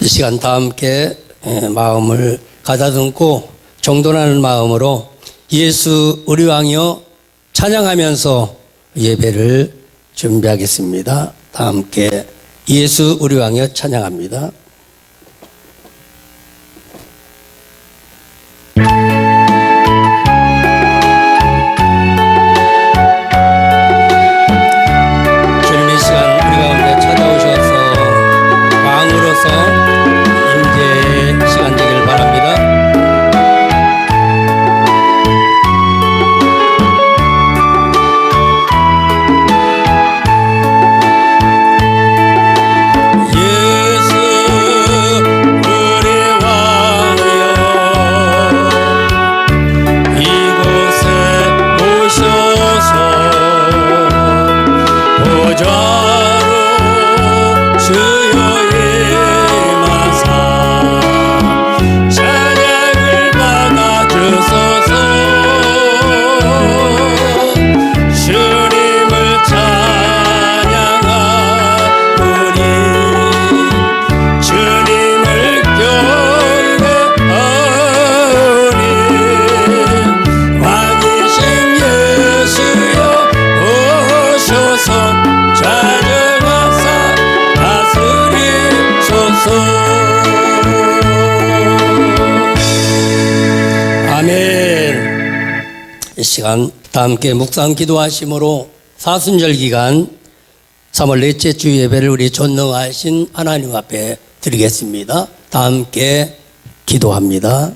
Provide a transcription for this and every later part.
이 시간 다 함께 마음을 가다듬고 정돈하는 마음으로 예수 우리 왕이여 찬양하면서 예배를 준비하겠습니다. 다 함께 예수 우리 왕이여 찬양합니다. 주님의 시간 우리 가운데 찾아오셔서 왕으로서 임재의 시간 되길 바랍니다. 이 시간 다 함께 묵상 기도하심으로 사순절 기간 3월 넷째 주 예배를 우리 전능하신 하나님 앞에 드리겠습니다. 다 함께 기도합니다.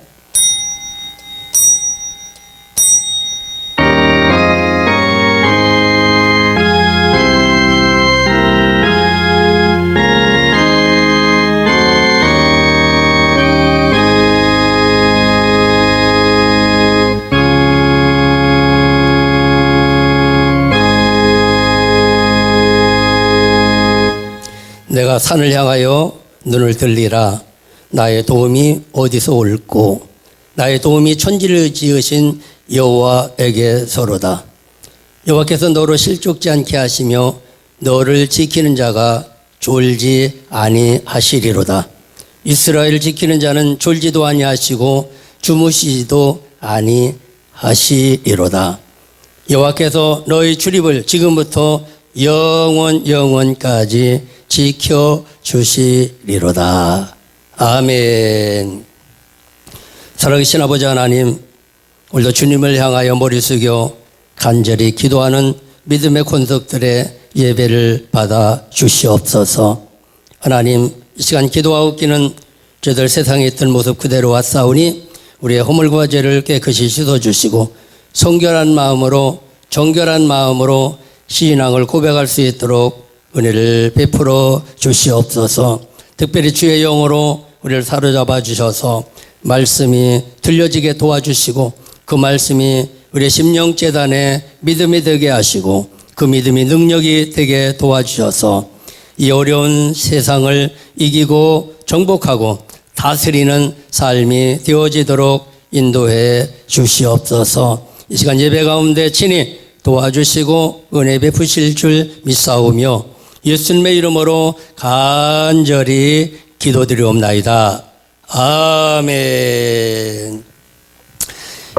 내가 산을 향하여 눈을 들리라. 나의 도움이 어디서 올꼬? 나의 도움이 천지를 지으신 여호와에게서로다. 여호와께서 너로 실족지 않게 하시며 너를 지키는 자가 졸지 아니하시리로다. 이스라엘을 지키는 자는 졸지도 아니하시고 주무시지도 아니하시리로다. 여호와께서 너희 출입을 지금부터 영원까지 지켜주시리로다. 아멘. 살아계신 아버지 하나님, 오늘도 주님을 향하여 머리 숙여 간절히 기도하는 믿음의 권속들의 예배를 받아 주시옵소서. 하나님, 이 시간 기도하옵기는 저들 세상에 있던 모습 그대로 왔사오니 우리의 허물과 죄를 깨끗이 씻어주시고 성결한 마음으로 정결한 마음으로 신앙을 고백할 수 있도록 은혜를 베풀어 주시옵소서. 특별히 주의 영으로 우리를 사로잡아 주셔서 말씀이 들려지게 도와주시고 그 말씀이 우리의 심령재단에 믿음이 되게 하시고 그 믿음이 능력이 되게 도와주셔서 이 어려운 세상을 이기고 정복하고 다스리는 삶이 되어지도록 인도해 주시옵소서. 이 시간 예배 가운데 친히 도와주시고 은혜 베푸실 줄 믿사오며 예수님의 이름으로 간절히 기도드리옵나이다. 아멘.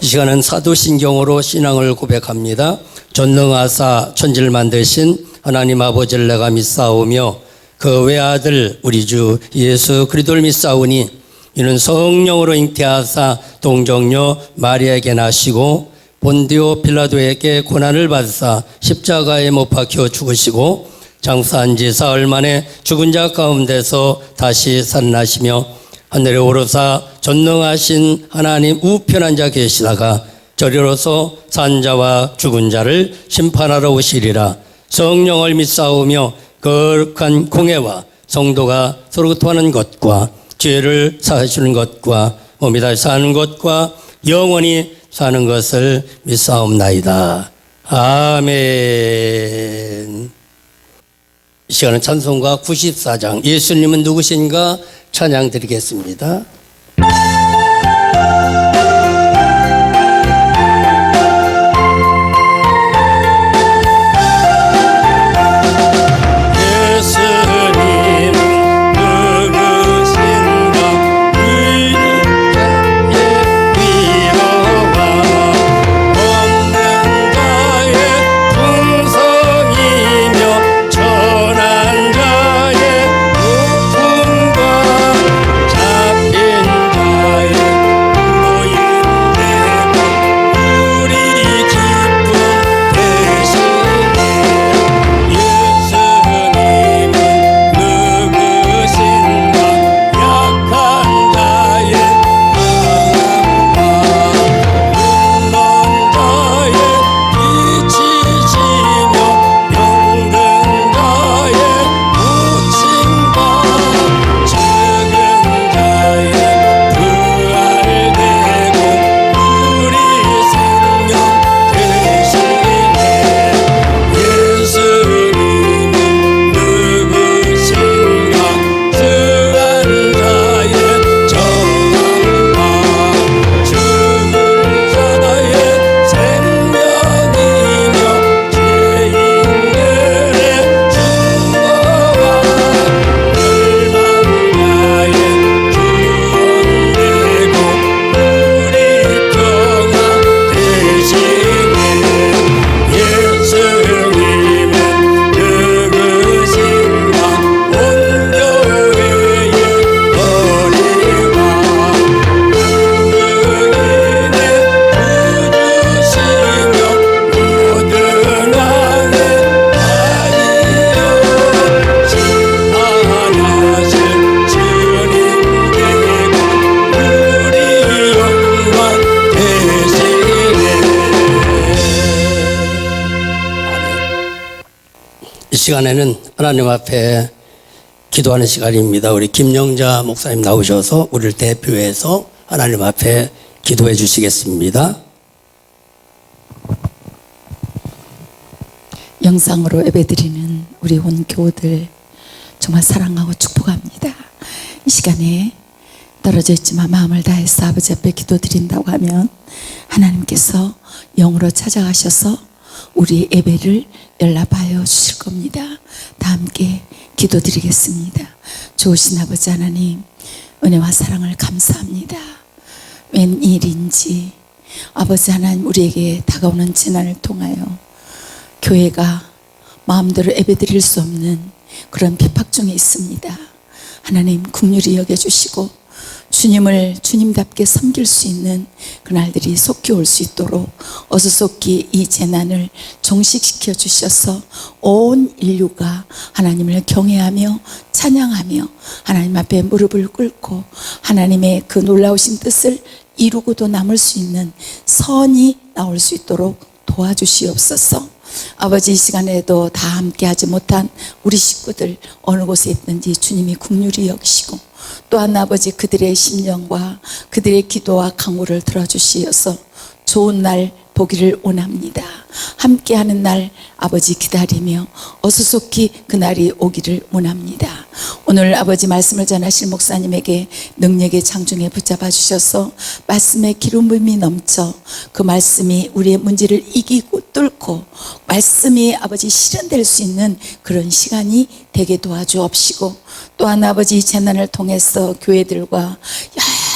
이 시간은 사도신경으로 신앙을 고백합니다. 전능하사 천지를 만드신 하나님 아버지를 내가 믿사오며 그 외아들 우리 주 예수 그리스도를 믿사오니 이는 성령으로 잉태하사 동정녀 마리아에게 나시고 본디오 빌라도에게 고난을 받으사 십자가에 못 박혀 죽으시고 장사한 지 사흘 만에 죽은 자 가운데서 다시 살아나시며 하늘에 오르사 전능하신 하나님 우편한 자 계시다가 저리로서 산 자와 죽은 자를 심판하러 오시리라. 성령을 믿사오며 거룩한 공회와 성도가 서로 교통하는 것과 죄를 사하시는 것과 몸이 다시 사는 것과 영원히 사는 것을 믿사옵나이다. 아멘. 이 시간은 찬송가 94장 예수님은 누구신가 찬양 드리겠습니다. 예수님 누구신가 시간에는 하나님 앞에 기도하는 시간입니다. 우리 김영자 목사님 나오셔서 우리를 대표해서 하나님 앞에 기도해 주시겠습니다. 영상으로 예배드리는 우리 온 교우들 정말 사랑하고 축복합니다. 이 시간에 떨어져 있지만 마음을 다해서 아버지 앞에 기도드린다고 하면 하나님께서 영으로 찾아가셔서 우리 예배를 연락하여 주실 겁니다. 다 함께 기도드리겠습니다. 좋으신 아버지 하나님, 은혜와 사랑을 감사합니다. 웬일인지 아버지 하나님, 우리에게 다가오는 재난을 통하여 교회가 마음대로 예배드릴 수 없는 그런 핍박 중에 있습니다. 하나님 긍휼히 여겨주시고 주님을 주님답게 섬길 수 있는 그날들이 속히 올 수 있도록 어수속히 이 재난을 종식시켜 주셔서 온 인류가 하나님을 경외하며 찬양하며 하나님 앞에 무릎을 꿇고 하나님의 그 놀라우신 뜻을 이루고도 남을 수 있는 선이 나올 수 있도록 도와주시옵소서. 아버지, 이 시간에도 다 함께하지 못한 우리 식구들 어느 곳에 있든지 주님이 긍휼히 여기시고 또한 아버지 그들의 심령과 그들의 기도와 간구를 들어주시어서 좋은 날 보기를 원합니다. 함께하는 날 아버지 기다리며 어수속히 그날이 오기를 원합니다. 오늘 아버지 말씀을 전하실 목사님에게 능력의 장중에 붙잡아 주셔서 말씀의 기름 부음이 넘쳐 그 말씀이 우리의 문제를 이기고 뚫고 말씀이 아버지 실현될 수 있는 그런 시간이 되게 도와주옵시고 또한 아버지 이 재난을 통해서 교회들과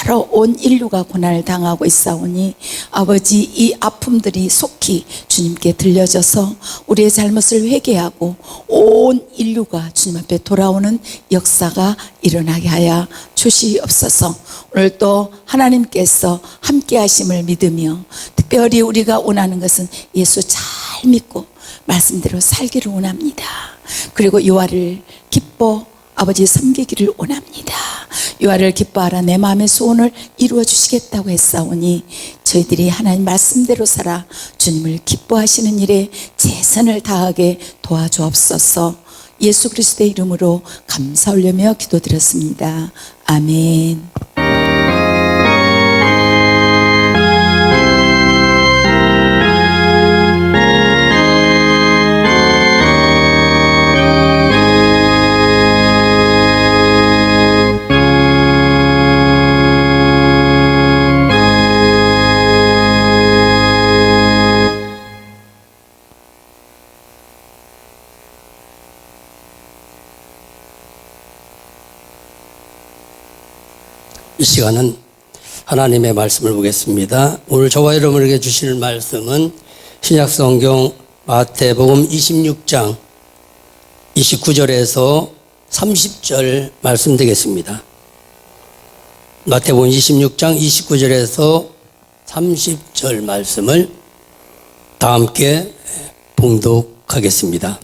여러 온 인류가 고난을 당하고 있사오니 아버지 이 아픔들이 속히 주님께 들려져서 우리의 잘못을 회개하고 온 인류가 주님 앞에 돌아오는 역사가 일어나게 하여 주시옵소서. 오늘 또 하나님께서 함께 하심을 믿으며 특별히 우리가 원하는 것은 예수 잘 믿고 말씀대로 살기를 원합니다. 그리고 요한을 기뻐 아버지 섬기기를 원합니다. 요한을 기뻐하라 내 마음의 소원을 이루어 주시겠다고 했사오니 저희들이 하나님 말씀대로 살아 주님을 기뻐하시는 일에 최선을 다하게 도와주옵소서. 예수 그리스도의 이름으로 감사 올리며 기도드렸습니다. 아멘. 이 시간은 하나님의 말씀을 보겠습니다. 오늘 저와 여러분에게 주실 말씀은 신약성경 마태복음 26장 29절에서 30절 말씀 되겠습니다. 마태복음 26장 29절에서 30절 말씀을 다 함께 봉독하겠습니다.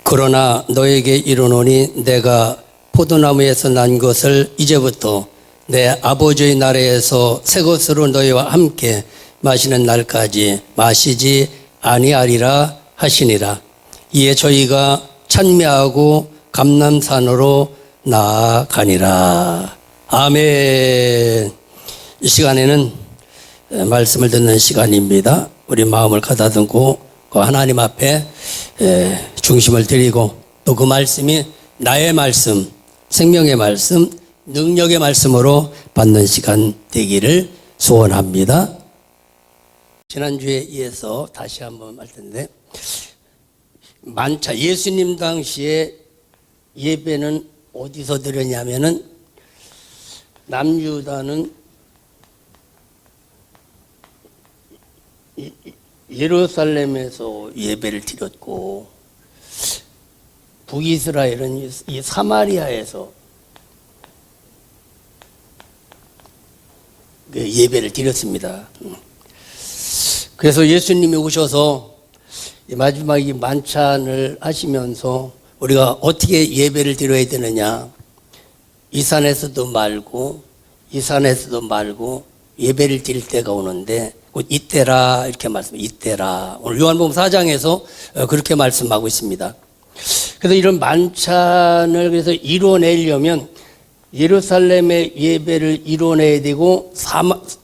그러나 너에게 이르노니 내가 포도나무에서 난 것을 이제부터 내 아버지의 나라에서 새 것으로 너희와 함께 마시는 날까지 마시지 아니하리라 하시니라. 이에 저희가 찬미하고 감람산으로 나아가니라. 아멘. 이 시간에는 말씀을 듣는 시간입니다. 우리 마음을 가다듬고 하나님 앞에 중심을 드리고 또 그 말씀이 나의 말씀, 생명의 말씀, 능력의 말씀으로 받는 시간 되기를 소원합니다. 지난주에 이어서 다시 한번 할 텐데, 만차 예수님 당시에 예배는 어디서 드렸냐면은 남유다는 예루살렘에서 예배를 드렸고 북이스라엘은 이 사마리아에서 예배를 드렸습니다. 그래서 예수님이 오셔서 마지막 이 만찬을 하시면서 우리가 어떻게 예배를 드려야 되느냐, 이 산에서도 말고 이 산에서도 말고 예배를 드릴 때가 오는데 곧 이때라 이렇게 이때라. 오늘 요한복음 4장에서 그렇게 말씀하고 있습니다. 그래서 이런 만찬을 그래서 이뤄내려면 예루살렘의 예배를 이뤄내야 되고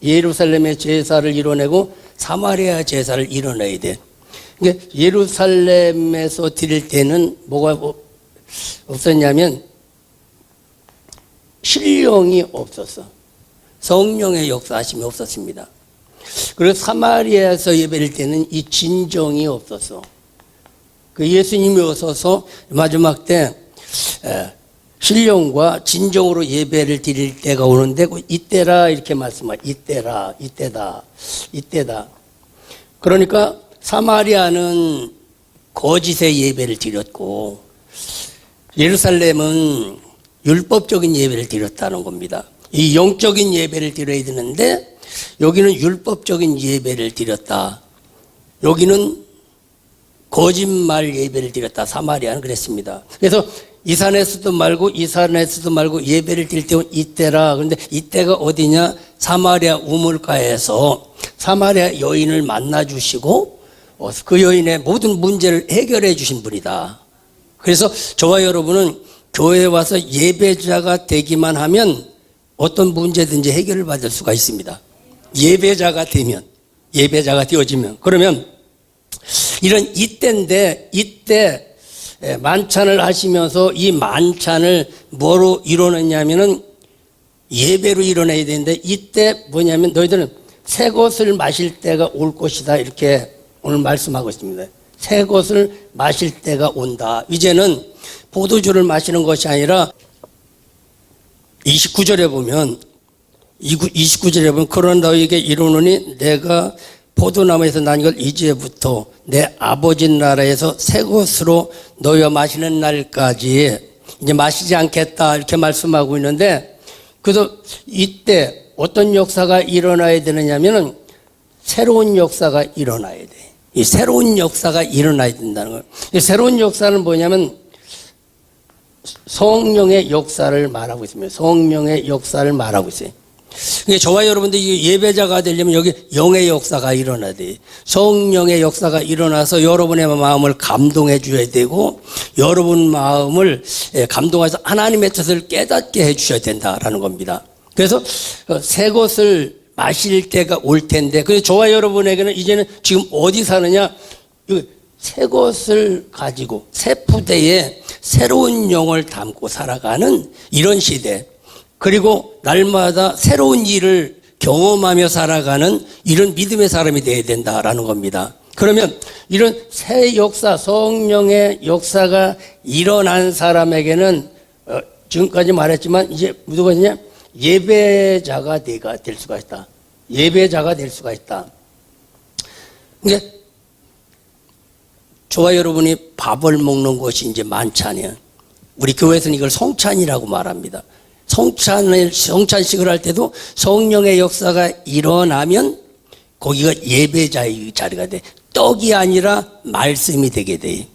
예루살렘의 제사를 이뤄내고 사마리아 제사를 이뤄내야 돼. 그러니까 예루살렘에서 드릴 때는 뭐가 없었냐면 신령이 없었어. 성령의 역사하심이 없었습니다. 그리고 사마리아에서 예배를 때는 이 진정이 없었어. 그 예수님이 오셔서 마지막 때 신령과 진정으로 예배를 드릴 때가 오는데 이때라 이렇게 말씀하죠. 이때라, 이때다, 이때다. 그러니까 사마리아는 거짓의 예배를 드렸고 예루살렘은 율법적인 예배를 드렸다는 겁니다. 이 영적인 예배를 드려야 되는데 여기는 율법적인 예배를 드렸다. 여기는 거짓말 예배를 드렸다. 사마리아는 그랬습니다. 그래서 이 산에서도 말고 이 산에서도 말고 예배를 드릴 때는 이때라. 그런데 이때가 어디냐? 사마리아 우물가에서 사마리아 여인을 만나 주시고 그 여인의 모든 문제를 해결해 주신 분이다. 그래서 저와 여러분은 교회에 와서 예배자가 되기만 하면 어떤 문제든지 해결을 받을 수가 있습니다. 예배자가 되면, 예배자가 되어지면. 그러면 이런 이때인데 이때 만찬을 하시면서 이 만찬을 뭐로 이뤄냈냐면은 예배로 이뤄내야 되는데 이때 뭐냐면 너희들은 새 것을 마실 때가 올 것이다. 이렇게 오늘 말씀하고 있습니다. 새 것을 마실 때가 온다. 이제는 포도주를 마시는 것이 아니라 29절에 보면 그런 너희에게 이르노니 내가 포도나무에서 난 걸 이제부터 내 아버지 나라에서 새 것으로 너희와 마시는 날까지 이제 마시지 않겠다 이렇게 말씀하고 있는데 그래서 이때 어떤 역사가 일어나야 되느냐면은 새로운 역사가 일어나야 돼. 이 새로운 역사가 일어나야 된다는 거예요. 이 새로운 역사는 뭐냐면 성령의 역사를 말하고 있습니다. 성령의 역사를 말하고 있어요. 그러니까 저와 여러분들이 예배자가 되려면 여기 영의 역사가 일어나야 돼. 성령의 역사가 일어나서 여러분의 마음을 감동해 줘야 되고 여러분 마음을 감동해서 하나님의 뜻을 깨닫게 해 주셔야 된다라는 겁니다. 그래서 새 것을 마실 때가 올 텐데 그래서 저와 여러분에게는 이제는 지금 어디 사느냐 새 것을 가지고 새 푸대에 새로운 영을 담고 살아가는 이런 시대 그리고 날마다 새로운 일을 경험하며 살아가는 이런 믿음의 사람이 되어야 된다라는 겁니다. 그러면 이런 새 역사 성령의 역사가 일어난 사람에게는 지금까지 말했지만 이제 누가 있냐 예배자가 될 수가 있다. 예배자가 될 수가 있다. 그러니까 저와 여러분이 밥을 먹는 것이 이제 만찬이에요. 우리 교회에서는 이걸 성찬이라고 말합니다. 성찬식을 할 때도 성령의 역사가 일어나면 거기가 예배자의 자리가 돼. 떡이 아니라 말씀이 되게 돼.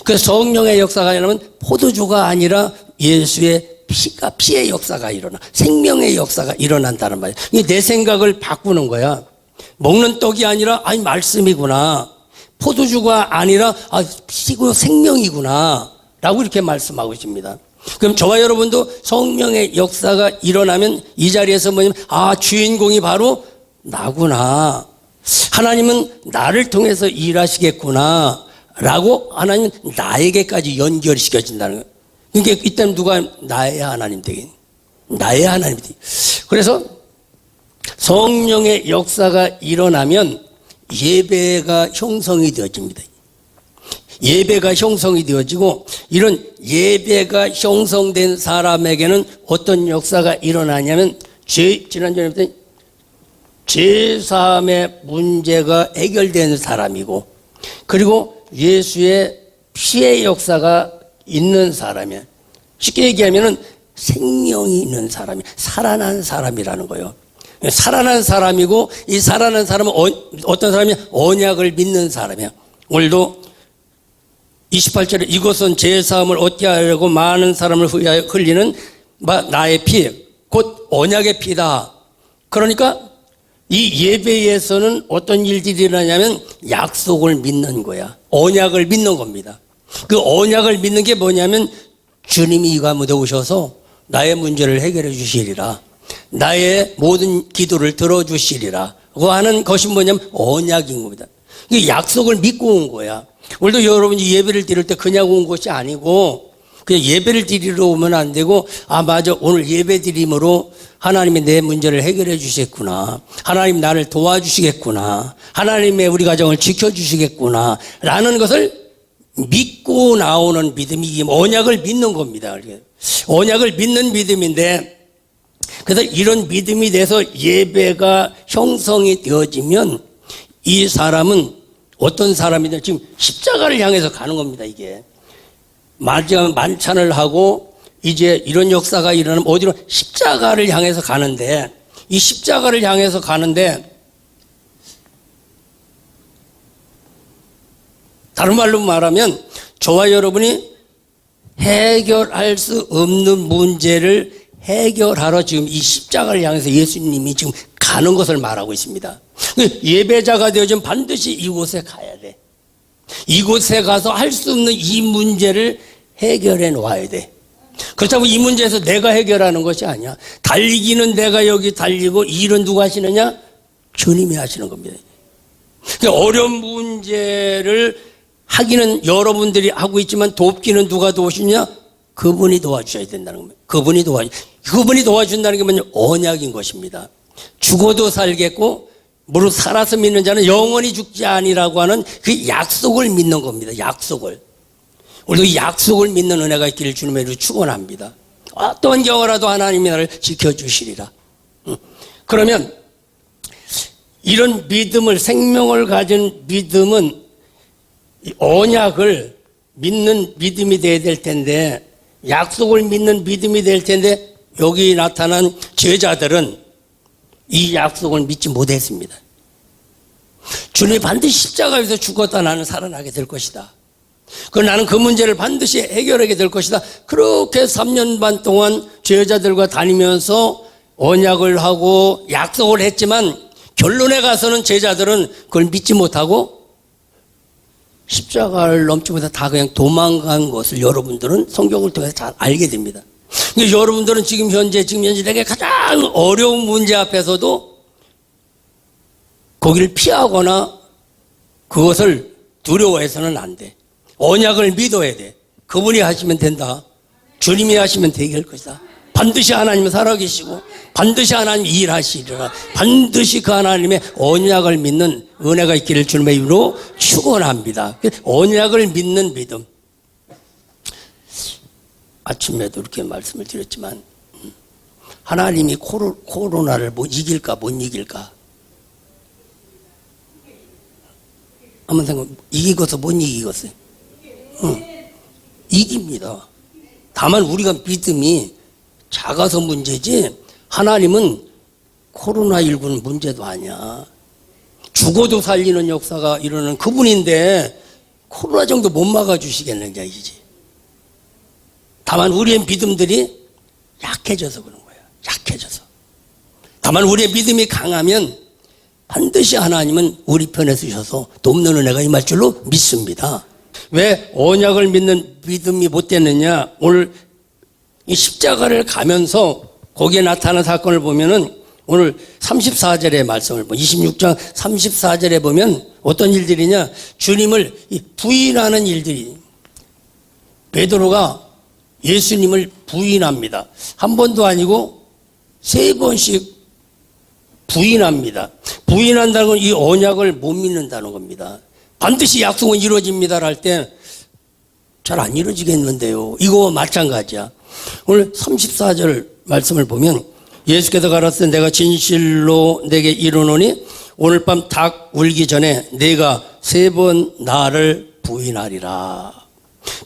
그래서 성령의 역사가 일어나면 포도주가 아니라 예수의 피의 역사가 일어나. 생명의 역사가 일어난다는 말이야. 내 생각을 바꾸는 거야. 먹는 떡이 아니라 아니 말씀이구나. 포도주가 아니라 피고 생명이구나. 라고 이렇게 말씀하고 있습니다. 그럼 저와 여러분도 성령의 역사가 일어나면 이 자리에서 뭐냐면 주인공이 바로 나구나. 하나님은 나를 통해서 일하시겠구나. 라고 하나님 나에게까지 연결시켜진다는 거예요. 그러니까 이때는 누가 나의 하나님 되겠니? 나의 하나님이 되겠니? 그래서 성령의 역사가 일어나면 예배가 형성이 되어집니다. 예배가 형성이 되어지고 이런 예배가 형성된 사람에게는 어떤 역사가 일어나냐면 지난주에 봤더니 죄사함의 문제가 해결되는 사람이고 그리고 예수의 피의 역사가 있는 사람이야. 쉽게 얘기하면은 생명이 있는 사람이 살아난 사람이라는 거예요. 살아난 사람이고 이 살아난 사람은 어떤 사람이야? 언약을 믿는 사람이야. 오늘도 28절에 이것은 제사함을 얻게 하려고 많은 사람을 위하여 흘리는 나의 피, 곧 언약의 피다. 그러니까 이 예배에서는 어떤 일들이 일어나냐면 약속을 믿는 거야. 언약을 믿는 겁니다. 그 언약을 믿는 게 뭐냐면 주님이 이 가운데 오셔서 나의 문제를 해결해 주시리라. 나의 모든 기도를 들어주시리라. 그 하는 것이 뭐냐면 언약인 겁니다. 그 약속을 믿고 온 거야. 오늘도 여러분이 예배를 드릴 때 그냥 온 것이 아니고 그냥 예배를 드리러 오면 안 되고 맞아 오늘 예배 드림으로 하나님이 내 문제를 해결해 주시겠구나. 하나님 나를 도와주시겠구나. 하나님의 우리 가정을 지켜주시겠구나. 라는 것을 믿고 나오는 믿음이 언약을 믿는 겁니다. 언약을 믿는 믿음인데 그래서 이런 믿음이 돼서 예배가 형성이 되어지면 이 사람은 어떤 사람이든 지금 십자가를 향해서 가는 겁니다. 이게 마지막 만찬을 하고 이제 이런 역사가 일어나면 어디로 십자가를 향해서 가는데 이 십자가를 향해서 가는데 다른 말로 말하면 저와 여러분이 해결할 수 없는 문제를 해결하러 지금 이 십자가를 향해서 예수님이 지금 가는 것을 말하고 있습니다. 예배자가 되어지면 반드시 이곳에 가야 돼. 이곳에 가서 할 수 없는 이 문제를 해결해 놓아야 돼. 그렇다고 이 문제에서 내가 해결하는 것이 아니야. 달리기는 내가 여기 달리고 일은 누가 하시느냐? 주님이 하시는 겁니다. 어려운 문제를 하기는 여러분들이 하고 있지만 돕기는 누가 도와주냐? 그분이 도와주셔야 된다는 겁니다. 그분이 도와준다는 게 뭐냐? 언약인 것입니다. 죽어도 살겠고 무릇 살아서 믿는 자는 영원히 죽지 아니라고 하는 그 약속을 믿는 겁니다. 약속을. 우리도 약속을 믿는 은혜가 있기를 주님의 이름으로 축원합니다. 어떤 경우라도 하나님이 나를 지켜주시리라. 그러면 이런 믿음을 생명을 가진 믿음은 언약을 믿는 믿음이 돼야 될 텐데 약속을 믿는 믿음이 될 텐데 여기 나타난 제자들은 이 약속을 믿지 못했습니다. 주님이 반드시 십자가에서 죽었다 나는 살아나게 될 것이다. 나는 그 문제를 반드시 해결하게 될 것이다. 그렇게 3년 반 동안 제자들과 다니면서 언약을 하고 약속을 했지만 결론에 가서는 제자들은 그걸 믿지 못하고 십자가를 넘지 못해 다 그냥 도망간 것을 여러분들은 성경을 통해서 잘 알게 됩니다. 여러분들은 지금 현재 내게 가장 어려운 문제 앞에서도 거기를 피하거나 그것을 두려워해서는 안 돼. 언약을 믿어야 돼. 그분이 하시면 된다. 주님이 하시면 되게 할 것이다. 반드시 하나님은 살아계시고 반드시 하나님 일하시리라. 반드시 그 하나님의 언약을 믿는 은혜가 있기를 주님의 이름으로 축원합니다. 언약을 믿는 믿음. 아침에도 이렇게 말씀을 드렸지만 하나님이 코로나를 이길까 못 이길까 한번 생각해. 이기겠어 못 이기겠어요? 이깁니다. 다만 우리가 믿음이 작아서 문제지 하나님은 코로나19는 문제도 아니야. 죽어도 살리는 역사가 일어나는 그분인데 코로나 정도 못 막아주시겠느냐 이지. 다만 우리의 믿음들이 약해져서 그런 거예요. 약해져서. 다만 우리의 믿음이 강하면 반드시 하나님은 우리 편에 서셔서 돕는 은혜가 임할 줄로 믿습니다. 왜 언약을 믿는 믿음이 못 됐느냐? 오늘 이 십자가를 가면서 거기에 나타난 사건을 보면은 오늘 34절의 말씀을 26장 34절에 보면 어떤 일들이냐? 주님을 부인하는 일들이. 베드로가 예수님을 부인합니다. 한 번도 아니고 3번씩 부인합니다. 부인한다는 건 이 언약을 못 믿는다는 겁니다. 반드시 약속은 이루어집니다 할 때 잘 안 이루어지겠는데요. 이거와 마찬가지야. 오늘 34절 말씀을 보면 예수께서 가라사대 내가 진실로 내게 이르노니 오늘 밤 닭 울기 전에 내가 3번 나를 부인하리라.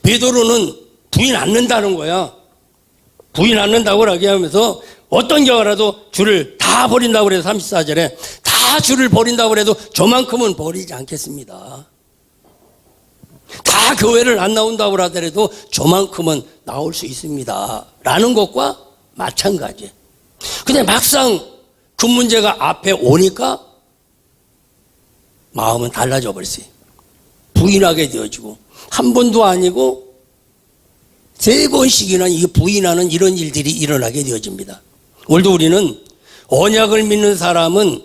베드로는 부인 않는다는 거야. 부인 않는다고 하면서 어떤 경우라도 주를 다 버린다고 그래도 34절에 다 주를 버린다고 해도 저만큼은 버리지 않겠습니다. 다 교회를 안 나온다고 하더라도 저만큼은 나올 수 있습니다. 라는 것과 마찬가지예요. 근데 막상 그 문제가 앞에 오니까 마음은 달라져 버렸어요. 부인하게 되어지고, 한 번도 아니고 3번씩이나 이게 부인하는 이런 일들이 일어나게 되어집니다. 오늘도 우리는 언약을 믿는 사람은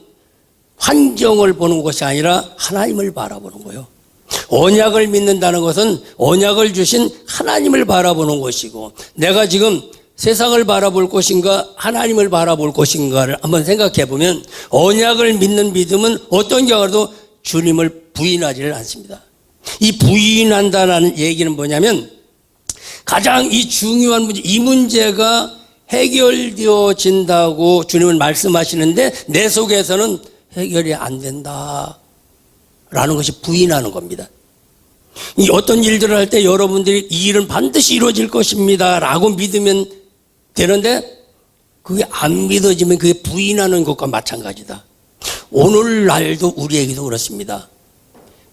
환경을 보는 것이 아니라 하나님을 바라보는 거예요. 언약을 믿는다는 것은 언약을 주신 하나님을 바라보는 것이고, 내가 지금 세상을 바라볼 것인가 하나님을 바라볼 것인가를 한번 생각해 보면, 언약을 믿는 믿음은 어떤 경우라도 주님을 부인하지를 않습니다. 이 부인한다는 얘기는 뭐냐면, 가장 이 중요한 문제, 이 문제가 해결되어진다고 주님은 말씀하시는데 내 속에서는 해결이 안 된다 라는 것이 부인하는 겁니다. 이 어떤 일들을 할 때 여러분들이 이 일은 반드시 이루어질 것입니다 라고 믿으면 되는데, 그게 안 믿어지면 그게 부인하는 것과 마찬가지다. 오늘날도 우리에게도 그렇습니다.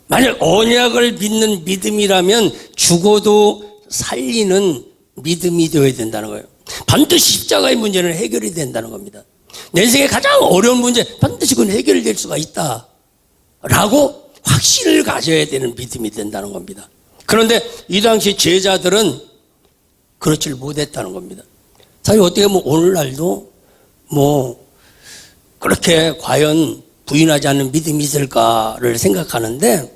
만약 언약을 믿는 믿음이라면 죽어도 살리는 믿음이 되어야 된다는 거예요. 반드시 십자가의 문제는 해결이 된다는 겁니다. 내 인생의 가장 어려운 문제, 반드시 그건 해결될 수가 있다 라고 확신을 가져야 되는 믿음이 된다는 겁니다. 그런데 이 당시 제자들은 그렇지를 못했다는 겁니다. 사실 어떻게 보면 오늘날도 그렇게 과연 부인하지 않는 믿음이 있을까를 생각하는데,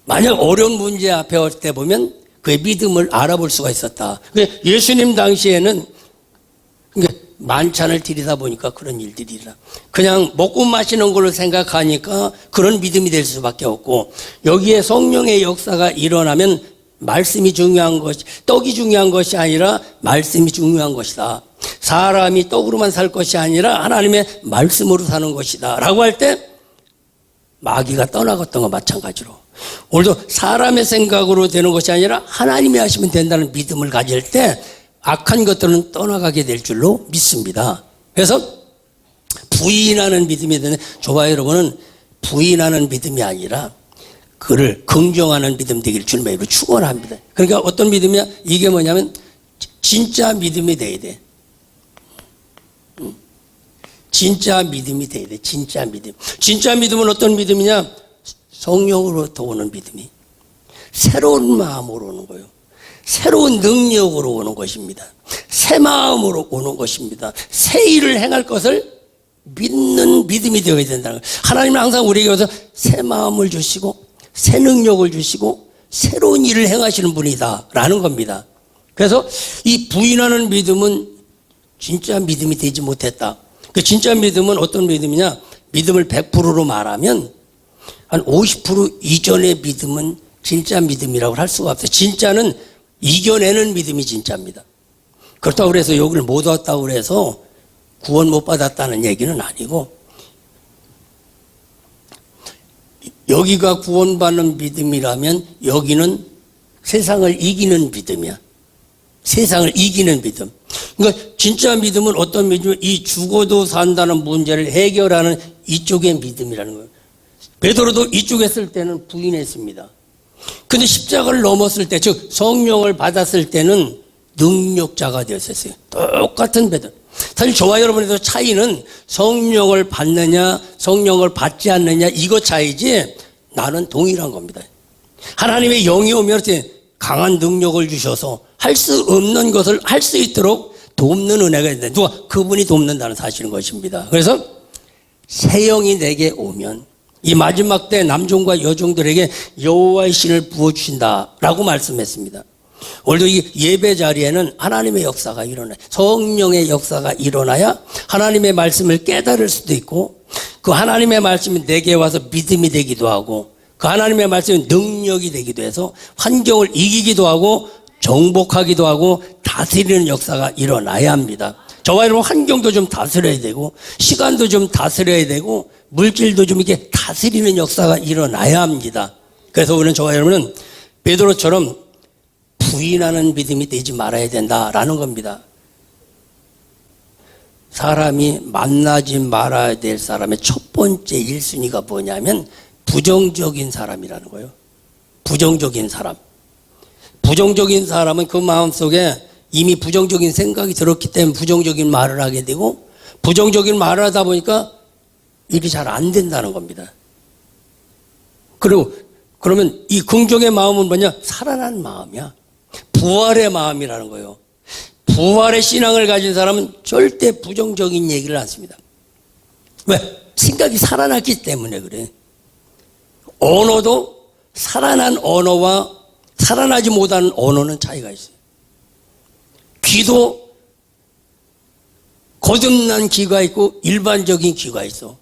만약 어려운 문제 앞에 올 때 보면 그의 믿음을 알아볼 수가 있었다. 예수님 당시에는 만찬을 드리다 보니까 그런 일들이 일어나. 그냥 먹고 마시는 걸로 생각하니까 그런 믿음이 될 수밖에 없고, 여기에 성령의 역사가 일어나면 말씀이 중요한 것이, 떡이 중요한 것이 아니라 말씀이 중요한 것이다. 사람이 떡으로만 살 것이 아니라 하나님의 말씀으로 사는 것이다 라고 할 때 마귀가 떠나갔던 것 마찬가지로, 오늘도 사람의 생각으로 되는 것이 아니라 하나님이 하시면 된다는 믿음을 가질 때 악한 것들은 떠나가게 될 줄로 믿습니다. 그래서 부인하는 믿음이 되는, 저와 여러분은 부인하는 믿음이 아니라 그를 긍정하는 믿음 되기를 주님의 이름으로 축원합니다. 그러니까 어떤 믿음이야? 이게 뭐냐면 진짜 믿음이 돼야 돼. 진짜 믿음이 돼야 돼. 진짜 믿음. 진짜 믿음은 어떤 믿음이냐? 성령으로부터 오는 믿음이 새로운 마음으로 오는 거예요. 새로운 능력으로 오는 것입니다. 새 마음으로 오는 것입니다. 새 일을 행할 것을 믿는 믿음이 되어야 된다는 거예요. 하나님은 항상 우리에게 와서 새 마음을 주시고 새 능력을 주시고 새로운 일을 행하시는 분이다 라는 겁니다. 그래서 이 부인하는 믿음은 진짜 믿음이 되지 못했다. 그 진짜 믿음은 어떤 믿음이냐? 믿음을 100%로 말하면 한 50% 이전의 믿음은 진짜 믿음이라고 할 수가 없어요. 진짜는 이겨내는 믿음이 진짜입니다. 그렇다고 해서 여기를 못 왔다고 해서 구원 못 받았다는 얘기는 아니고, 여기가 구원받는 믿음이라면 여기는 세상을 이기는 믿음이야. 세상을 이기는 믿음. 그러니까 진짜 믿음은 어떤 믿음이면 이 죽어도 산다는 문제를 해결하는 이쪽의 믿음이라는 거예요. 베드로도 이쪽에 있을 때는 부인했습니다. 근데 십자가를 넘었을 때, 즉 성령을 받았을 때는 능력자가 되었어요. 똑같은 베드로. 사실 저와 여러분의 차이는 성령을 받느냐 성령을 받지 않느냐 이거 차이지, 나는 동일한 겁니다. 하나님의 영이 오면 강한 능력을 주셔서 할 수 없는 것을 할 수 있도록 돕는 은혜가 있는데, 누가? 그분이 돕는다는 사실인 것입니다. 그래서 새 영이 내게 오면 이 마지막 때 남종과 여종들에게 여호와의 신을 부어주신다라고 말씀했습니다. 오늘도 이 예배 자리에는 하나님의 역사가 일어나요. 성령의 역사가 일어나야 하나님의 말씀을 깨달을 수도 있고, 그 하나님의 말씀이 내게 와서 믿음이 되기도 하고, 그 하나님의 말씀이 능력이 되기도 해서 환경을 이기기도 하고 정복하기도 하고 다스리는 역사가 일어나야 합니다. 저와 여러분 환경도 좀 다스려야 되고 시간도 좀 다스려야 되고 물질도 좀 이렇게 다스리는 역사가 일어나야 합니다. 그래서 우리는, 저와 여러분은 베드로처럼 부인하는 믿음이 되지 말아야 된다라는 겁니다. 사람이 만나지 말아야 될 사람의 첫 번째 1순위가 뭐냐면 부정적인 사람이라는 거예요. 부정적인 사람. 부정적인 사람은 그 마음속에 이미 부정적인 생각이 들었기 때문에 부정적인 말을 하게 되고, 부정적인 말을 하다 보니까 일이 잘 안 된다는 겁니다. 그리고 그러면 이 긍정의 마음은 뭐냐? 살아난 마음이야. 부활의 마음이라는 거예요. 부활의 신앙을 가진 사람은 절대 부정적인 얘기를 안 씁니다. 왜? 생각이 살아났기 때문에 그래. 언어도 살아난 언어와 살아나지 못하는 언어는 차이가 있어요. 귀도 거듭난 귀가 있고 일반적인 귀가 있어.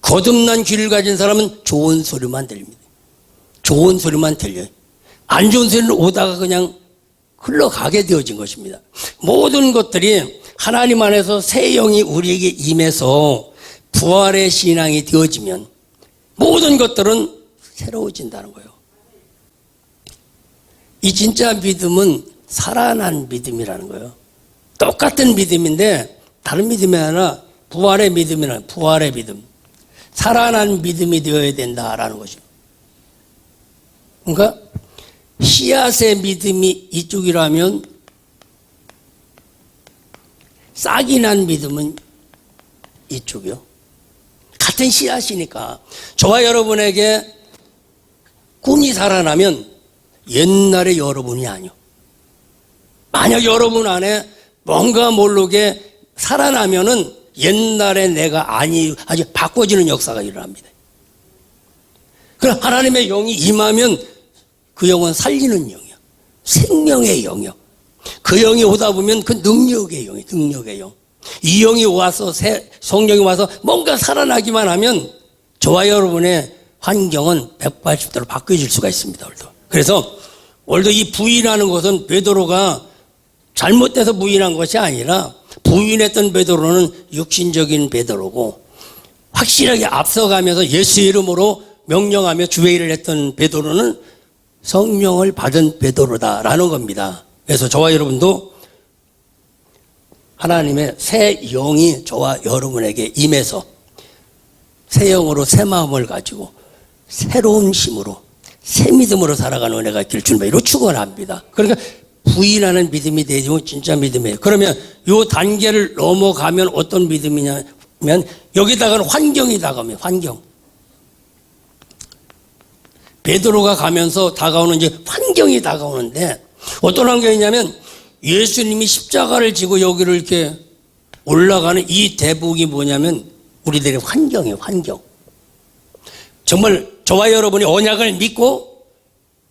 거듭난 귀를 가진 사람은 좋은 소리만 들립니다. 좋은 소리만 들려요. 안 좋은 소리는 오다가 그냥 흘러가게 되어진 것입니다. 모든 것들이 하나님 안에서 새 영이 우리에게 임해서 부활의 신앙이 되어지면 모든 것들은 새로워진다는 거예요. 이 진짜 믿음은 살아난 믿음이라는 거예요. 똑같은 믿음인데 다른 믿음이 아니라 부활의 믿음이라는 부활의 믿음. 살아난 믿음이 되어야 된다라는 것이죠. 그러니까 씨앗의 믿음이 이쪽이라면 싹이 난 믿음은 이쪽이요. 같은 씨앗이니까 저와 여러분에게 꿈이 살아나면 옛날의 여러분이 아니요. 만약 여러분 안에 뭔가 모르게 살아나면은 옛날의 내가 아주 바꿔지는 역사가 일어납니다. 그럼 하나님의 영이 임하면 그 영은 살리는 영이야. 생명의 영이요. 그 영이 오다 보면 그 능력의 영이 능력의 영. 이 영이 와서 성령이 와서 뭔가 살아나기만 하면 저와 여러분의 환경은 180도로 바뀌어질 수가 있습니다. 오늘도. 그래서 오늘도 이 부인하는 것은 베드로가 잘못돼서 부인한 것이 아니라 부인했던 베드로는 육신적인 베드로고 확실하게 앞서가면서 예수 이름으로 명령하며 주의를 했던 베드로는 성령을 받은 베드로다라는 겁니다. 그래서 저와 여러분도 하나님의 새 영이 저와 여러분에게 임해서 새 영으로 새 마음을 가지고 새로운 힘으로 새 믿음으로 살아가는 은혜가 있기를 주님으로 축원합니다. 그러니까 부인하는 믿음이 되지만 진짜 믿음이에요. 그러면 이 단계를 넘어가면 어떤 믿음이냐면 여기다가는 환경이 다가옵니다. 환경. 베드로가 가면서 다가오는 이제 환경이 다가오는데 어떤 환경이냐면 예수님이 십자가를 지고 여기를 이렇게 올라가는 이 대목이 뭐냐면 우리들의 환경이에요. 환경. 정말 저와 여러분이 언약을 믿고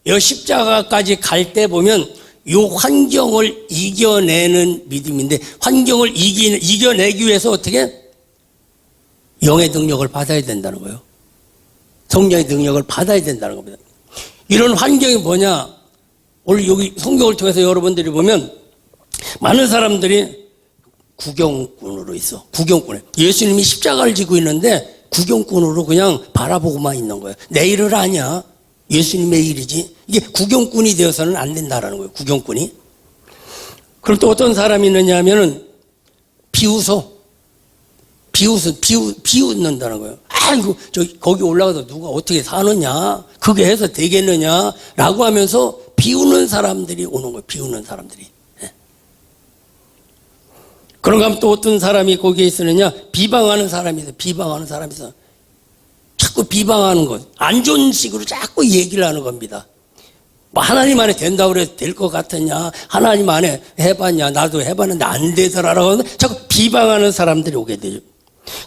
이 십자가까지 갈 때 보면 이 환경을 이겨내는 믿음인데 환경을 이겨내기 위해서 어떻게? 영의 능력을 받아야 된다는 거예요. 성령의 능력을 받아야 된다는 겁니다. 이런 환경이 뭐냐? 오늘 여기 성경을 통해서 여러분들이 보면 많은 사람들이 구경꾼으로 있어. 구경꾼에. 예수님이 십자가를 지고 있는데 구경꾼으로 그냥 바라보고만 있는 거예요. 내 일을 아냐? 예수님의 일이지. 이게 구경꾼이 되어서는 안 된다라는 거예요. 구경꾼이. 그럼 또 어떤 사람이 있느냐 하면은 비웃는다는 거예요. 아이고, 거기 올라가서 누가 어떻게 사느냐? 그게 해서 되겠느냐? 라고 하면서 비웃는 사람들이 오는 거예요. 비웃는 사람들이. 예. 그런가 하면 또 어떤 사람이 거기에 있으느냐? 비방하는 사람이 있어. 비방하는 사람이 있어. 자꾸 비방하는 것. 안 좋은 식으로 자꾸 얘기를 하는 겁니다. 뭐 하나님 안에 된다고 그래서 될 것 같았냐? 하나님 안에 해봤냐? 나도 해봤는데 안 되더라라고 하는데 자꾸 비방하는 사람들이 오게 되죠.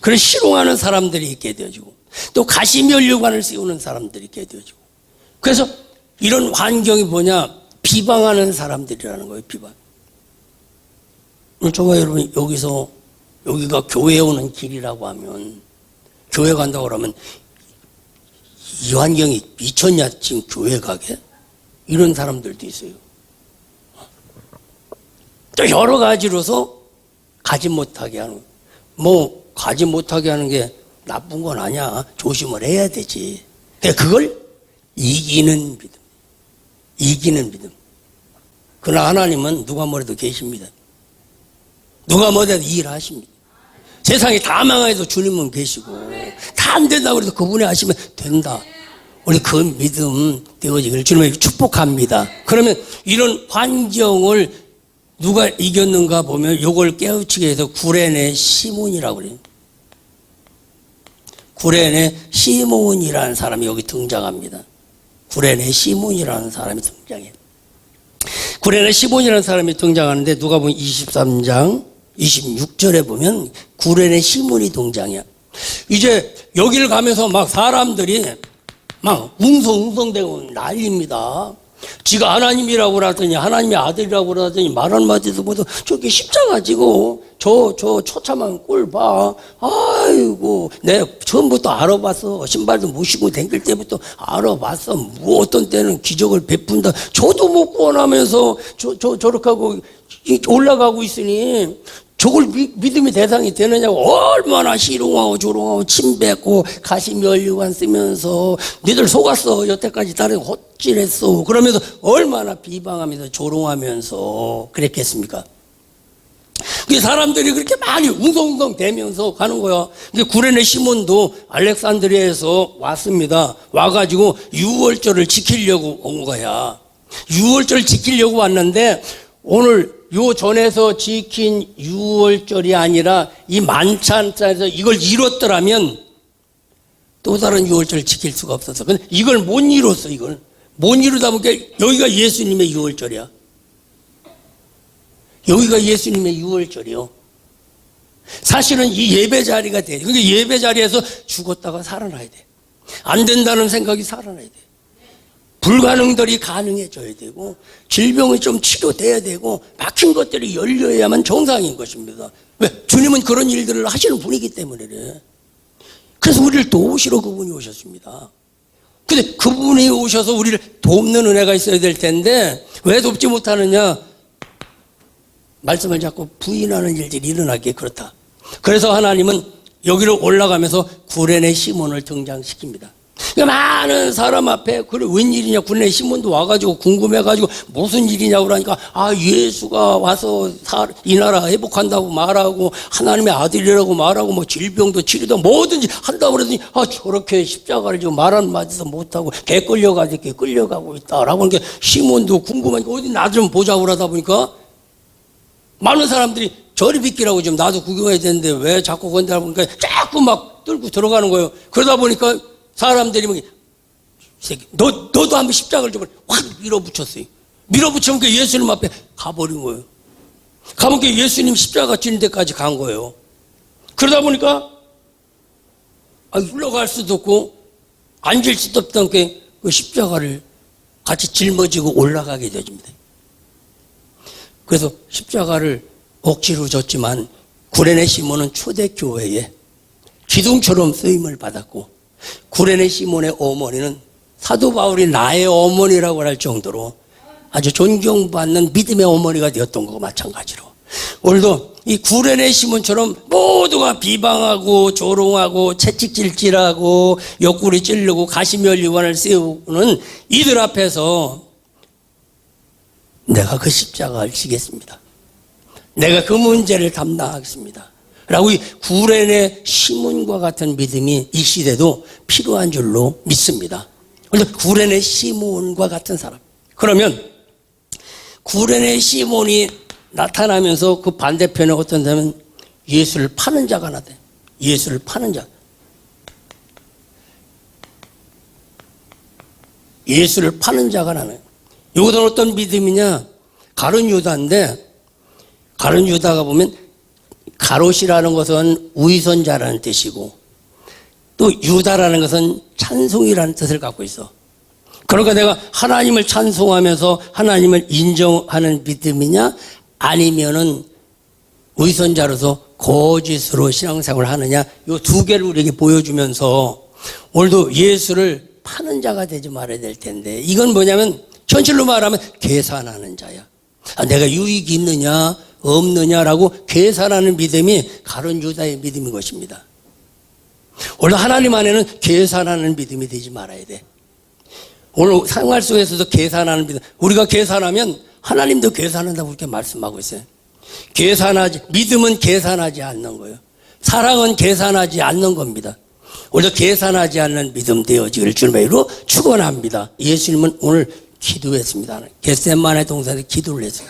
그런 희롱하는 사람들이 있게 되어지고 또 가시면류관을 씌우는 사람들이 있게 되어지고 그래서 이런 환경이 뭐냐? 비방하는 사람들이라는 거예요. 비방. 저와 여러분 여기가 교회 오는 길이라고 하면 교회 간다고 그러면 이 환경이 미쳤냐 지금 교회 가게? 이런 사람들도 있어요. 또 여러 가지로서 가지 못하게 하는 가지 못하게 하는 게 나쁜 건 아니야. 조심을 해야 되지. 그걸 이기는 믿음. 이기는 믿음. 그러나 하나님은 누가 뭐래도 계십니다. 누가 뭐래도 일하십니다. 세상이 다 망해도 주님은 계시고 다 안 된다고 해도 그분이 하시면 된다. 우리 그 믿음 되어지기를 주님을 축복합니다. 그러면 이런 환경을 누가 이겼는가 보면 요걸 깨우치기 위해서 구레네 시몬이라고 그래요. 구레네 시몬이라는 사람이 여기 등장합니다. 구레네 시몬이라는 사람이 등장해요. 구레네 시몬이라는 사람이 등장하는데 누가 보면 23장 26절에 보면 구레네 시몬이 등장이야. 이제 여기를 가면서 막 사람들이 막 웅성웅성대고 난립니다. 지가 하나님이라고 그러더니 하나님의 아들이라고 그러더니 말 한마디도 못하고 저기 십자가 지고 저 처참한 꼴 봐. 아이고 내가 처음부터 알아봤어. 신발도 못 신고 댕길 때부터 알아봤어. 뭐 어떤 때는 기적을 베푼다. 저도 못 구원하면서 저렇게 하고 올라가고 있으니 저걸 믿음의 대상이 되느냐고 얼마나 희롱하고 조롱하고 침 뱉고 가시면류관 쓰면서 니들 속았어 여태까지 다른 헛질했어 그러면서 얼마나 비방하면서 조롱하면서 그랬겠습니까? 그 사람들이 그렇게 많이 웅성웅성 대면서 가는 거야. 근데 구레네 시몬도 알렉산드리아에서 왔습니다. 와가지고 유월절을 지키려고 온 거야. 유월절 지키려고 왔는데 오늘 요 전에서 지킨 유월절이 아니라 이 만찬자에서 이걸 이뤘더라면 또 다른 유월절을 지킬 수가 없었어. 근데 이걸 못 이뤘어. 이걸 못 이루다 보니까 여기가 예수님의 유월절이야. 여기가 예수님의 유월절이요. 사실은 이 예배 자리가 돼. 그러니까 예배 자리에서 죽었다가 살아나야 돼. 안 된다는 생각이 살아나야 돼. 불가능들이 가능해져야 되고 질병이 좀 치료돼야 되고 막힌 것들이 열려야만 정상인 것입니다. 왜? 주님은 그런 일들을 하시는 분이기 때문에 그래. 그래서 우리를 도우시러 그분이 오셨습니다. 근데 그분이 오셔서 우리를 돕는 은혜가 있어야 될 텐데 왜 돕지 못하느냐? 말씀을 자꾸 부인하는 일들이 일어나기에 그렇다. 그래서 하나님은 여기로 올라가면서 구레네 시몬을 등장시킵니다. 많은 사람 앞에 그래 웬일이냐 구레네 시몬도 와가지고 궁금해가지고 무슨 일이냐고 그러니까 예수가 와서 이 나라 회복한다고 말하고 하나님의 아들이라고 말하고 뭐 질병도 치료도 뭐든지 한다고 그러더니 저렇게 십자가를 지금 말 한마디도 못하고 개 끌려가지고 이렇게 끌려가고 있다라고 하니까 시몬도 궁금하니까 어디 나 좀 보자고 그러다 보니까 많은 사람들이 저리 비키라고 지금 나도 구경해야 되는데 왜 자꾸 건드려 보니까 자꾸 막 뚫고 들어가는 거예요. 그러다 보니까 사람들이 뭐 너도 한번 십자가를 좀 확 밀어붙였어요. 밀어붙이면 예수님 앞에 가버린 거예요. 가면 예수님 십자가 지는 데까지 간 거예요. 그러다 보니까 흘러갈 수도 없고 앉을 수도 없던 그 십자가를 같이 짊어지고 올라가게 되집니다. 그래서 십자가를 억지로 졌지만 구레네 시몬은 초대교회에 기둥처럼 쓰임을 받았고 구레네 시몬의 어머니는 사도 바울이 나의 어머니라고 할 정도로 아주 존경받는 믿음의 어머니가 되었던 것과 마찬가지로 오늘도 이 구레네 시몬처럼 모두가 비방하고 조롱하고 채찍질질하고 옆구리 찌르고 가시면류관을 세우는 이들 앞에서 내가 그 십자가를 지겠습니다. 내가 그 문제를 담당하겠습니다. 라고 이 구레네 시몬과 같은 믿음이 이 시대도 필요한 줄로 믿습니다. 그런데 구레네 시몬과 같은 사람. 그러면 구레네 시몬이 나타나면서 그 반대편에 어떤 사람은 예수를 파는 자가 나대. 예수를 파는 자. 예수를 파는 자가 나네. 이것은 어떤 믿음이냐? 가룟 유다인데 가룟 유다가 보면 가롯이라는 것은 위선자라는 뜻이고 또 유다라는 것은 찬송이라는 뜻을 갖고 있어. 그러니까 내가 하나님을 찬송하면서 하나님을 인정하는 믿음이냐 아니면은 위선자로서 거짓으로 신앙생활을 하느냐 이 두 개를 우리에게 보여주면서 오늘도 예수를 파는 자가 되지 말아야 될 텐데 이건 뭐냐면 현실로 말하면 계산하는 자야. 내가 유익이 있느냐 없느냐라고 계산하는 믿음이 가룟 유다의 믿음인 것입니다. 오늘 하나님 안에는 계산하는 믿음이 되지 말아야 돼. 오늘 생활 속에서도 계산하는 믿음. 우리가 계산하면 하나님도 계산한다고 이렇게 말씀하고 있어요. 믿음은 계산하지 않는 거예요. 사랑은 계산하지 않는 겁니다. 오늘 계산하지 않는 믿음 되어지기를 주님의 이름으로 축원합니다. 예수님은 오늘 기도했습니다. 겟세마네 동산에 기도를 했어요.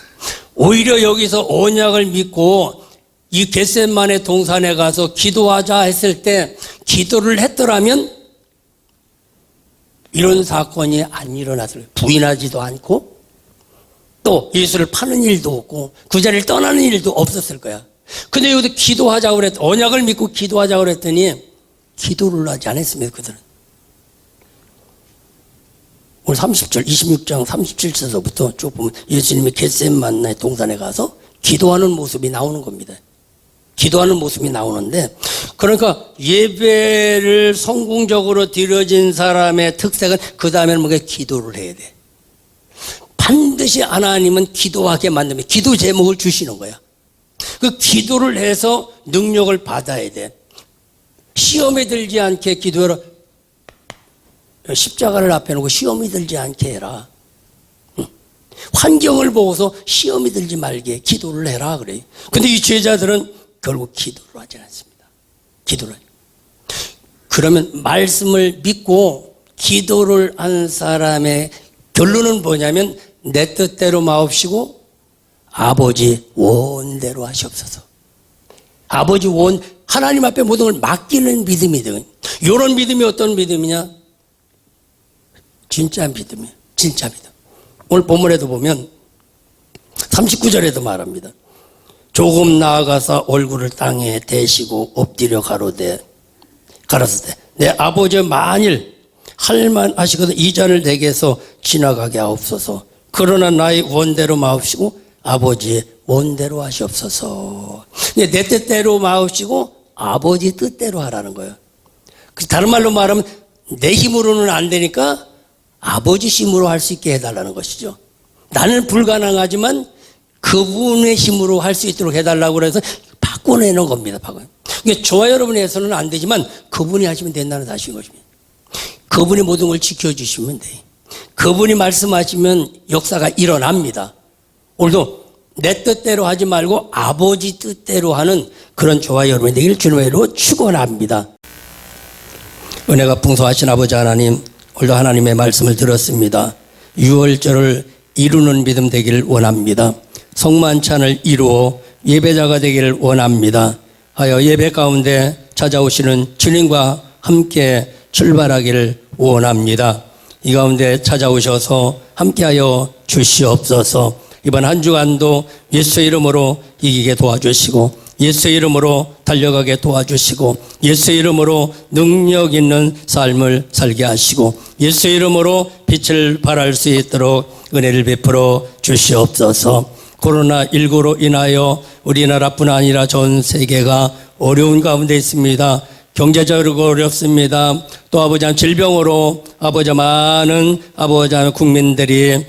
오히려 여기서 언약을 믿고 이 겟셋만의 동산에 가서 기도하자 했을 때 기도를 했더라면 이런 사건이 안 일어났을 거예요. 부인하지도 않고 또 예수를 파는 일도 없고 그 자리를 떠나는 일도 없었을 거야. 근데 여기서 기도하자고 그랬더니, 언약을 믿고 기도하자고 그랬더니 기도를 하지 않았습니다. 그들은. 오늘 30절 26장 37절서부터 쭉 보면 예수님이 겟셋만의 동산에 가서 기도하는 모습이 나오는 겁니다. 기도하는 모습이 나오는데, 그러니까 예배를 성공적으로 드려진 사람의 특색은 그 다음에는 뭔가 기도를 해야 돼. 반드시 하나님은 기도하게 만들면 기도 제목을 주시는 거야. 그 기도를 해서 능력을 받아야 돼. 시험에 들지 않게 기도해라. 십자가를 앞에 놓고 시험이 들지 않게 해라. 환경을 보고서 시험이 들지 말게 기도를 해라 그래. 근데 이 제자들은 결국 기도를 하지 않습니다. 기도를. 그러면 말씀을 믿고 기도를 한 사람의 결론은 뭐냐면 내 뜻대로 마옵시고 아버지 원대로 하시옵소서. 아버지 원, 하나님 앞에 모든 걸 맡기는 믿음이거든. 이런 믿음이 어떤 믿음이냐? 진짜 믿음이에요. 진짜 믿음. 오늘 본문에도 보면 39절에도 말합니다. 조금 나아가서 얼굴을 땅에 대시고 엎드려 가로되 내 아버지 만일 할만하시거든 이 잔을 내게서 지나가게 하옵소서. 그러나 나의 원대로 마옵시고 아버지 원대로 하시옵소서. 내 뜻대로 마옵시고 아버지 뜻대로 하라는 거예요. 다른 말로 말하면 내 힘으로는 안 되니까 아버지 힘으로 할 수 있게 해달라는 것이죠. 나는 불가능하지만 그분의 힘으로 할 수 있도록 해달라고 해서 바꿔내는 겁니다. 그러니까 저와 여러분이 해서는 안 되지만 그분이 하시면 된다는 사실인 것입니다. 그분이 모든 걸 지켜주시면 돼요. 그분이 말씀하시면 역사가 일어납니다. 오늘도 내 뜻대로 하지 말고 아버지 뜻대로 하는 그런 저와 여러분이 되길 주님으로 축원합니다. 은혜가 풍성하신 아버지 하나님, 오늘도 하나님의 말씀을 들었습니다. 유월절을 이루는 믿음 되기를 원합니다. 성만찬을 이루어 예배자가 되기를 원합니다. 하여 예배 가운데 찾아오시는 주님과 함께 출발하기를 원합니다. 이 가운데 찾아오셔서 함께하여 주시옵소서. 이번 한 주간도 예수의 이름으로 이기게 도와주시고 예수의 이름으로 달려가게 도와주시고 예수의 이름으로 능력 있는 삶을 살게 하시고 예수의 이름으로 빛을 발할 수 있도록 은혜를 베풀어 주시옵소서. 코로나19로 인하여 우리나라뿐 아니라 전 세계가 어려운 가운데 있습니다. 경제적으로 어렵습니다. 또 아버지 질병으로 아버지 많은 국민들이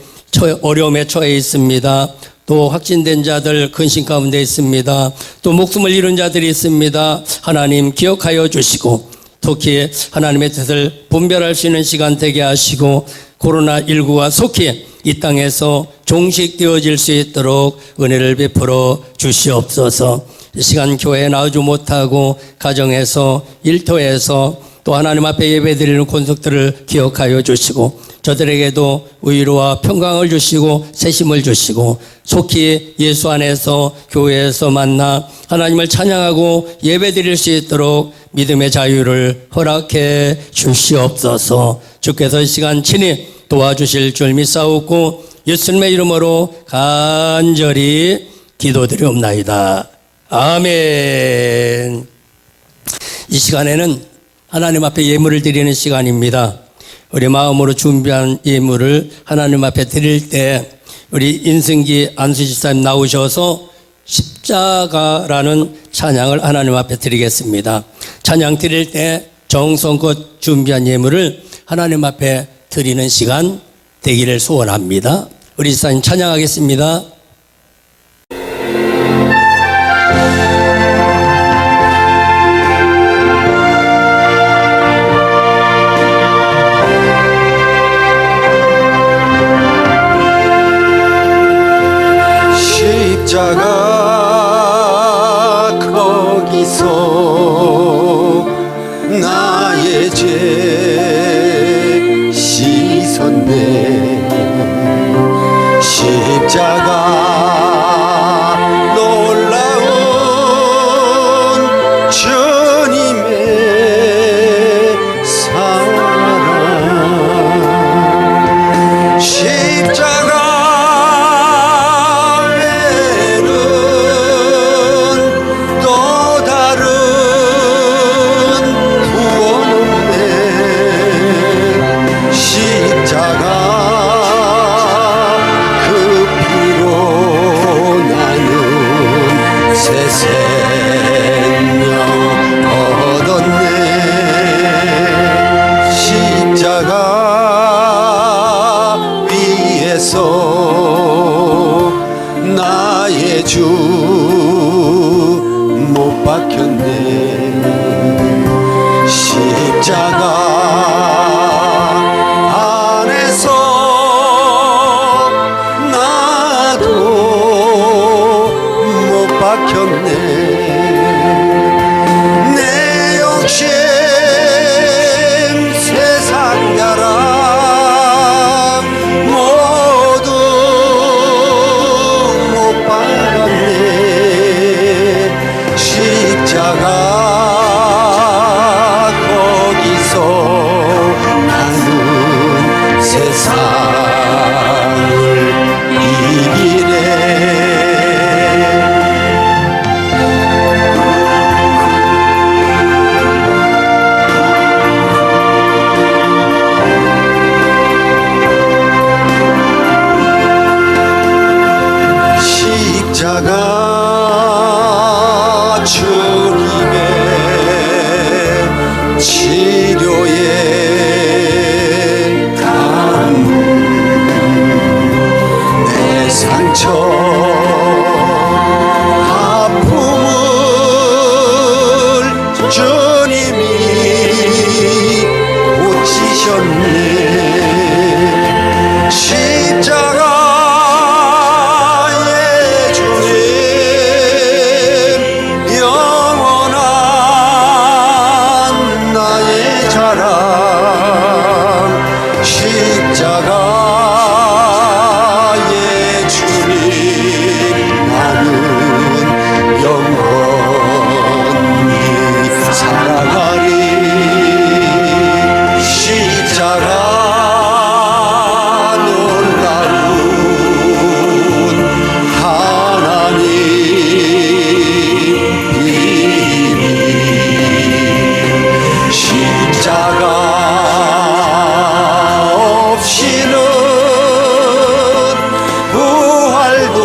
어려움에 처해 있습니다. 또 확진된 자들 근심 가운데 있습니다. 또 목숨을 잃은 자들이 있습니다. 하나님 기억하여 주시고 특히 하나님의 뜻을 분별할 수 있는 시간 되게 하시고 코로나19가 속히 이 땅에서 종식되어질 수 있도록 은혜를 베풀어 주시옵소서. 이 시간 교회에 나오지 못하고 가정에서 일터에서 또 하나님 앞에 예배드리는 권속들을 기억하여 주시고 저들에게도 위로와 평강을 주시고 새심을 주시고 속히 예수 안에서 교회에서 만나 하나님을 찬양하고 예배드릴 수 있도록 믿음의 자유를 허락해 주시옵소서. 주께서 이 시간 친히 도와주실 줄 믿사옵고 예수님의 이름으로 간절히 기도드리옵나이다. 아멘. 이 시간에는 하나님 앞에 예물을 드리는 시간입니다. 우리 마음으로 준비한 예물을 하나님 앞에 드릴 때 우리 인승기 안수집사님 나오셔서 십자가라는 찬양을 하나님 앞에 드리겠습니다. 찬양 드릴 때 정성껏 준비한 예물을 하나님 앞에 드리는 시간 되기를 소원합니다. 우리 집사님 찬양하겠습니다. 십자가 거기서 나의 죄 씻었네. 십자가 치료에 가는 내 상처 아픔을 주님이 고치셨네. 십자가의 주님 영원한 나의 자랑 십자가의 주님 나는 영원히 살아가리. 십자가 놀라운 하나님 비밀 십자가 없이는 부활도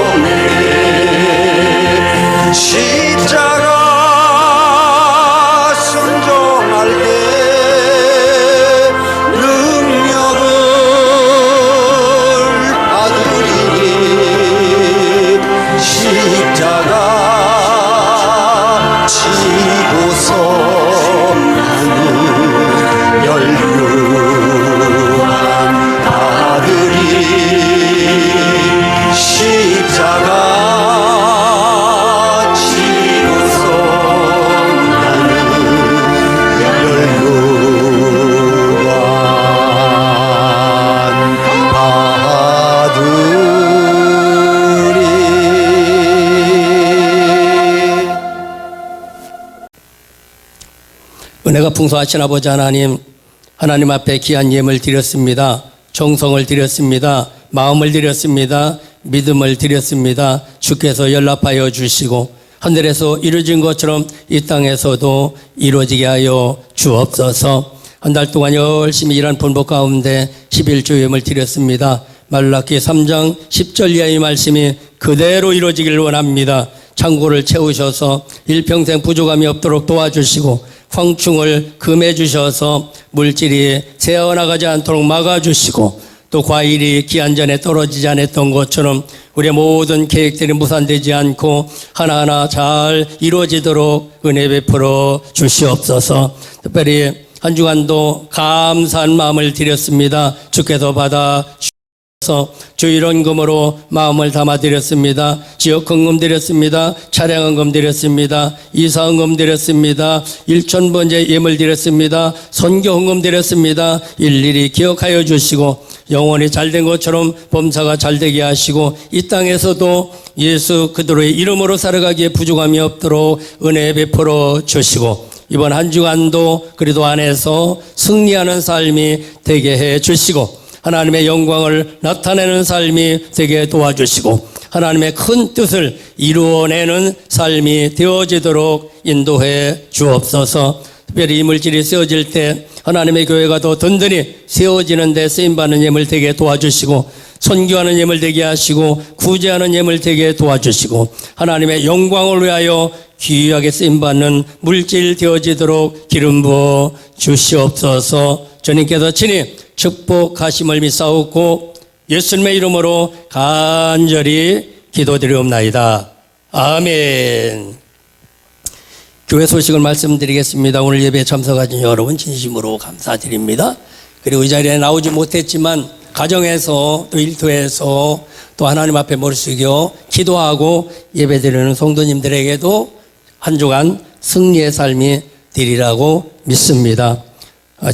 없네. 십자가 순종할 때 능력을 받으리니 십자가 지고서 나는 멸류관 받으리. 십자가 지고서 나는 멸류관 받으리. 은혜가 풍성하신 아버지 하나님, 하나님 앞에 귀한 예물 드렸습니다. 정성을 드렸습니다. 마음을 드렸습니다. 믿음을 드렸습니다. 주께서 연락하여 주시고 하늘에서 이루어진 것처럼 이 땅에서도 이루어지게 하여 주옵소서. 한 달 동안 열심히 일한 본부 가운데 11조 예물 드렸습니다. 말라기 3장 10절 이하의 말씀이 그대로 이루어지기를 원합니다. 창고를 채우셔서 일평생 부족함이 없도록 도와주시고 황충을 금해 주셔서 물질이 새어나가지 않도록 막아주시고 또 과일이 기한 전에 떨어지지 않았던 것처럼 우리의 모든 계획들이 무산되지 않고 하나하나 잘 이루어지도록 은혜 베풀어 주시옵소서. 특별히 한 주간도 감사한 마음을 드렸습니다. 주께서 받아 주일원금으로 마음을 담아드렸습니다. 지역헌금 드렸습니다. 차량헌금 드렸습니다. 이사헌금 드렸습니다. 일천번제 예물 드렸습니다. 선교헌금 드렸습니다. 일일이 기억하여 주시고 영원히 잘된 것처럼 범사가 잘되게 하시고 이 땅에서도 예수 그리스도의 이름으로 살아가기에 부족함이 없도록 은혜 베풀어 주시고 이번 한 주간도 그리스도 안에서 승리하는 삶이 되게 해 주시고 하나님의 영광을 나타내는 삶이 되게 도와주시고 하나님의 큰 뜻을 이루어내는 삶이 되어지도록 인도해 주옵소서. 특별히 이 물질이 세워질 때 하나님의 교회가 더 든든히 세워지는 데 쓰임받는 예물 되게 도와주시고 선교하는 예물 되게 하시고 구제하는 예물 되게 도와주시고 하나님의 영광을 위하여 귀하게 쓰임받는 물질 되어지도록 기름 부어 주시옵소서. 주님께서 친히 축복하심을 믿사옵고 예수님의 이름으로 간절히 기도드리옵나이다. 아멘. 교회 소식을 말씀드리겠습니다. 오늘 예배에 참석하신 여러분 진심으로 감사드립니다. 그리고 이 자리에 나오지 못했지만 가정에서 또 일터에서 또 하나님 앞에 머리 숙여 기도하고 예배드리는 성도님들에게도 한 주간 승리의 삶이 되리라고 믿습니다.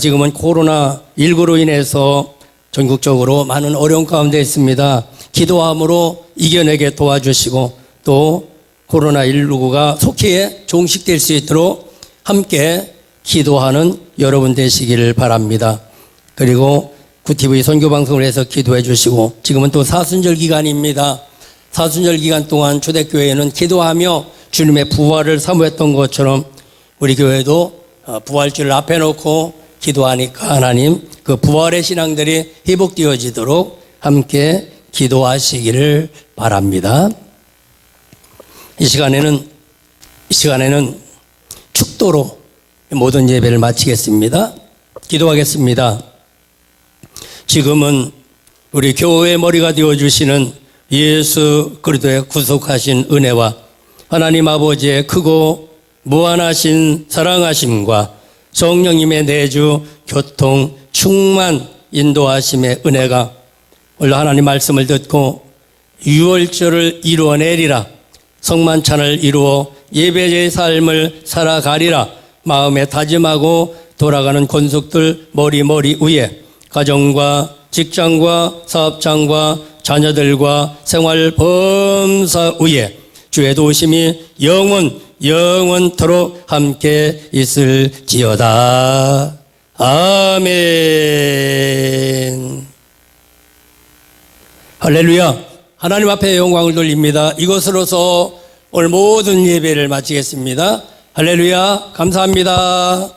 지금은 코로나19로 인해서 전국적으로 많은 어려움 가운데 있습니다. 기도함으로 이겨내게 도와주시고 또 코로나19가 속히 종식될 수 있도록 함께 기도하는 여러분 되시기를 바랍니다. 그리고 구TV 선교방송을 해서 기도해 주시고 지금은 또 사순절 기간입니다. 사순절 기간 동안 초대교회는 기도하며 주님의 부활을 사모했던 것처럼 우리 교회도 부활주를 앞에 놓고 기도하니까 하나님 그 부활의 신앙들이 회복되어지도록 함께 기도하시기를 바랍니다. 이 시간에는 축도로 모든 예배를 마치겠습니다. 기도하겠습니다. 지금은 우리 교회의 머리가 되어주시는 예수 그리스도의 구속하신 은혜와 하나님 아버지의 크고 무한하신 사랑하심과 성령님의 내주 교통 충만 인도하심의 은혜가 오늘 하나님 말씀을 듣고 유월절을 이루어내리라, 성만찬을 이루어 예배의 삶을 살아가리라 마음에 다짐하고 돌아가는 권속들 머리 위에 가정과 직장과 사업장과 자녀들과 생활 범사 위에 주의 도심이 영원토록 함께 있을지어다. 아멘. 할렐루야. 하나님 앞에 영광을 돌립니다. 이것으로서 오늘 모든 예배를 마치겠습니다. 할렐루야. 감사합니다.